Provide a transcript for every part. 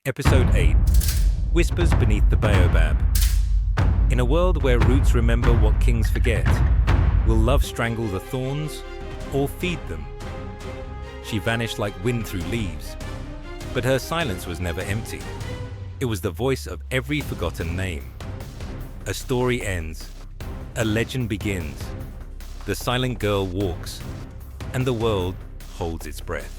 Episode 8 Whispers Beneath the Baobab. In a world where roots remember what kings forget, will love strangle the thorns or feed them? She vanished like wind through leaves, but her silence was never empty. It was the voice of every forgotten name. A story ends, a legend begins, the silent girl walks, and the world holds its breath.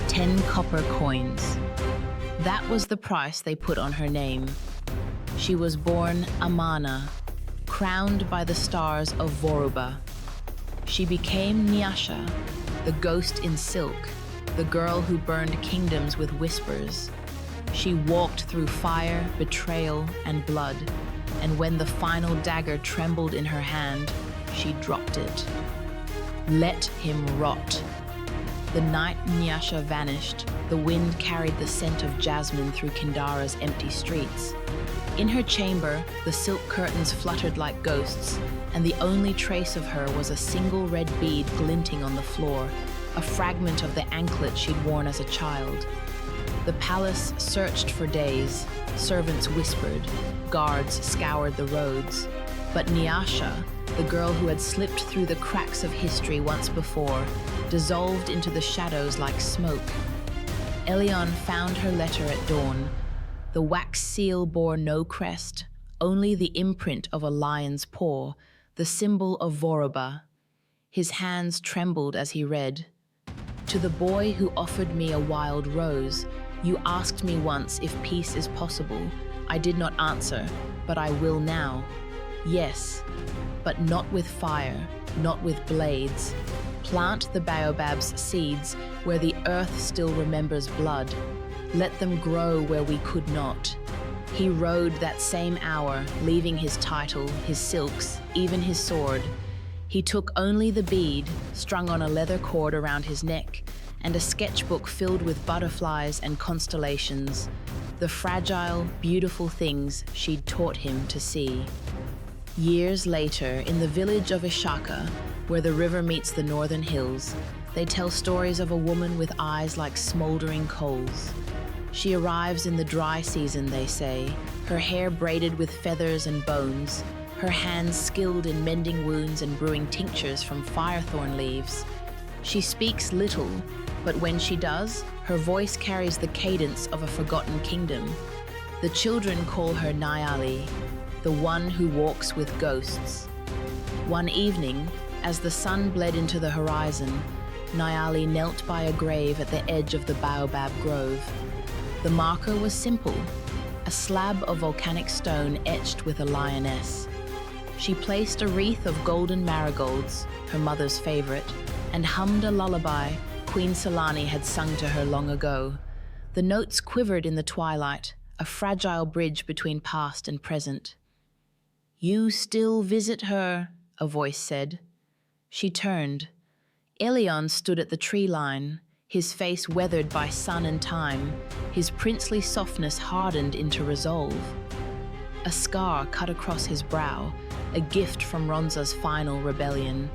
"10 copper coins. That was the price they put on her name. She was born Amana, crowned by the stars of Voruba. She became Nyasha, the ghost in silk, the girl who burned kingdoms with whispers. She walked through fire, betrayal, and blood, and when the final dagger trembled in her hand, she dropped it. Let him rot." The night Nyasha vanished, the wind carried the scent of jasmine through Kindara's empty streets. In her chamber, the silk curtains fluttered like ghosts, and the only trace of her was a single red bead glinting on the floor, a fragment of the anklet she'd worn as a child. The palace searched for days, servants whispered, guards scoured the roads, but Nyasha, the girl who had slipped through the cracks of history once before, dissolved into the shadows like smoke. Elion found her letter at dawn. The wax seal bore no crest, only the imprint of a lion's paw, the symbol of Voruba. His hands trembled as he read. "To the boy who offered me a wild rose, you asked me once if peace is possible. I did not answer, but I will now. Yes, but not with fire, not with blades. Plant the baobab's seeds where the earth still remembers blood. Let them grow where we could not." He rode that same hour, leaving his title, his silks, even his sword. He took only the bead, strung on a leather cord around his neck, and a sketchbook filled with butterflies and constellations, the fragile, beautiful things she'd taught him to see. Years later, in the village of Ishaka, where the river meets the northern hills, they tell stories of a woman with eyes like smoldering coals. She arrives in the dry season, they say, her hair braided with feathers and bones, her hands skilled in mending wounds and brewing tinctures from firethorn leaves. She speaks little, but when she does, her voice carries the cadence of a forgotten kingdom. The children call her Nyali, the one who walks with ghosts. One evening, as the sun bled into the horizon, Nyali knelt by a grave at the edge of the baobab grove. The marker was simple, a slab of volcanic stone etched with a lioness. She placed a wreath of golden marigolds, her mother's favorite, and hummed a lullaby Queen Selani had sung to her long ago. The notes quivered in the twilight, a fragile bridge between past and present. "You still visit her," a voice said. She turned. Elion stood at the tree line, his face weathered by sun and time, his princely softness hardened into resolve. A scar cut across his brow, a gift from Ronza's final rebellion.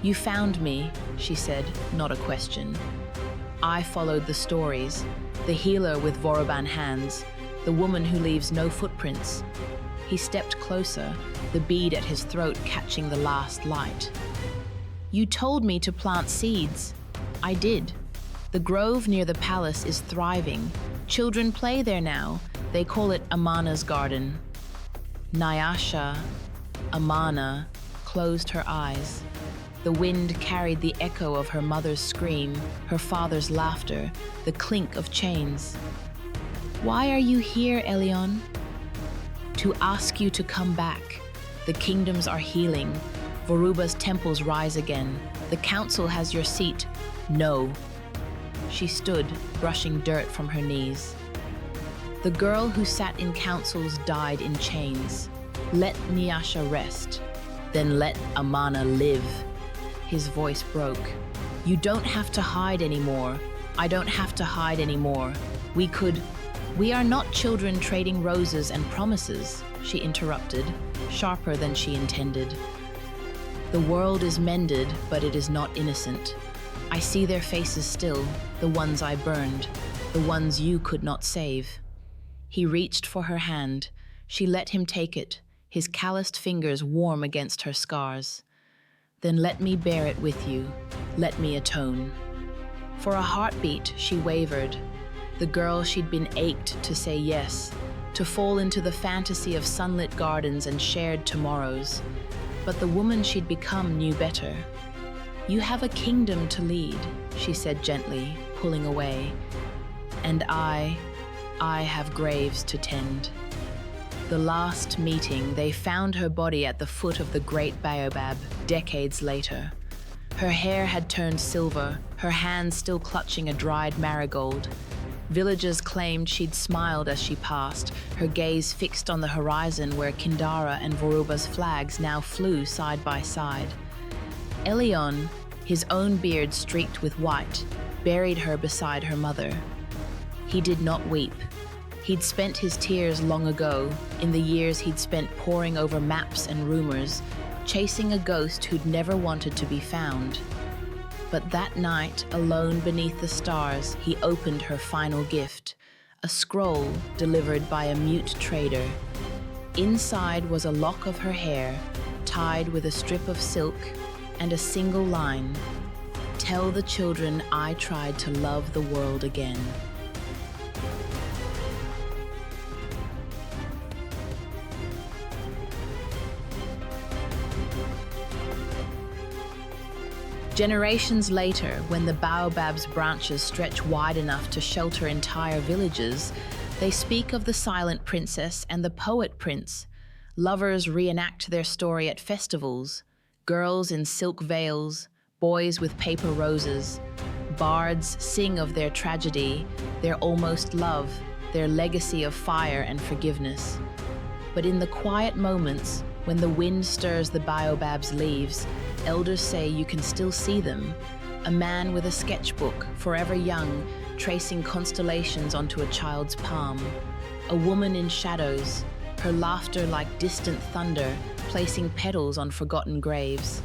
"You found me," she said, not a question. "I followed the stories, the healer with Voruban hands, the woman who leaves no footprints." He stepped closer, the bead at his throat catching the last light. "You told me to plant seeds. I did. The grove near the palace is thriving. Children play there now. They call it Amana's garden." Nyasha, Amana, closed her eyes. The wind carried the echo of her mother's scream, her father's laughter, the clink of chains. "Why are you here, Elion?" "To ask you to come back. The kingdoms are healing. Voruba's temples rise again. The council has your seat. No." She stood, brushing dirt from her knees. The girl who sat in councils died in chains. Let Nyasha rest, then let Amana live. His voice broke. You don't have to hide anymore. I don't have to hide anymore. We are not children trading roses and promises, she interrupted, sharper than she intended. The world is mended, but it is not innocent. I see their faces still, the ones I burned, the ones you could not save. He reached for her hand. She let him take it, his calloused fingers warm against her scars. Then let me bear it with you. Let me atone. For a heartbeat, she wavered. The girl she'd been ached to say yes, to fall into the fantasy of sunlit gardens and shared tomorrows. But the woman she'd become knew better. You have a kingdom to lead, she said gently, pulling away. And I have graves to tend. The last meeting, they found her body at the foot of the great baobab, decades later. Her hair had turned silver, her hands still clutching a dried marigold. Villagers claimed she'd smiled as she passed, her gaze fixed on the horizon where Kindara and Voruba's flags now flew side by side. Elion, his own beard streaked with white, buried her beside her mother. He did not weep. He'd spent his tears long ago, in the years he'd spent poring over maps and rumors, chasing a ghost who'd never wanted to be found. But that night, alone beneath the stars, he opened her final gift, a scroll delivered by a mute trader. Inside was a lock of her hair, tied with a strip of silk, and a single line, "Tell the children I tried to love the world again." Generations later, when the baobab's branches stretch wide enough to shelter entire villages, they speak of the silent princess and the poet prince. Lovers reenact their story at festivals, girls in silk veils, boys with paper roses. Bards sing of their tragedy, their almost love, their legacy of fire and forgiveness. But in the quiet moments, when the wind stirs the baobab's leaves, elders say you can still see them. A man with a sketchbook, forever young, tracing constellations onto a child's palm. A woman in shadows, her laughter like distant thunder, placing petals on forgotten graves.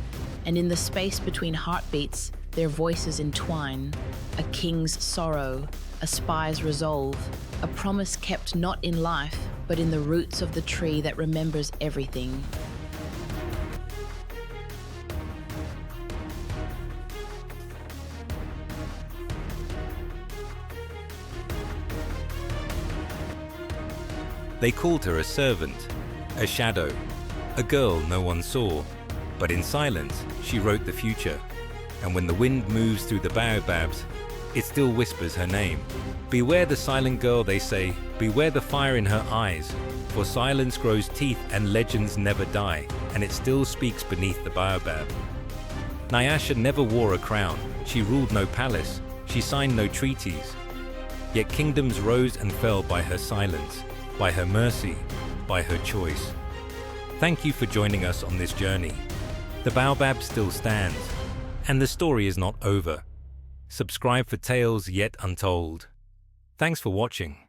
And in the space between heartbeats, their voices entwine. A king's sorrow, a spy's resolve, a promise kept not in life, but in the roots of the tree that remembers everything. They called her a servant, a shadow, a girl no one saw. But in silence, she wrote the future. And when the wind moves through the baobabs, it still whispers her name. Beware the silent girl, they say, beware the fire in her eyes. For silence grows teeth and legends never die, and it still speaks beneath the baobab. Nyasha never wore a crown, she ruled no palace, she signed no treaties. Yet kingdoms rose and fell by her silence, by her mercy, by her choice. Thank you for joining us on this journey. The baobab still stands, and the story is not over. Subscribe for tales yet untold. Thanks for watching.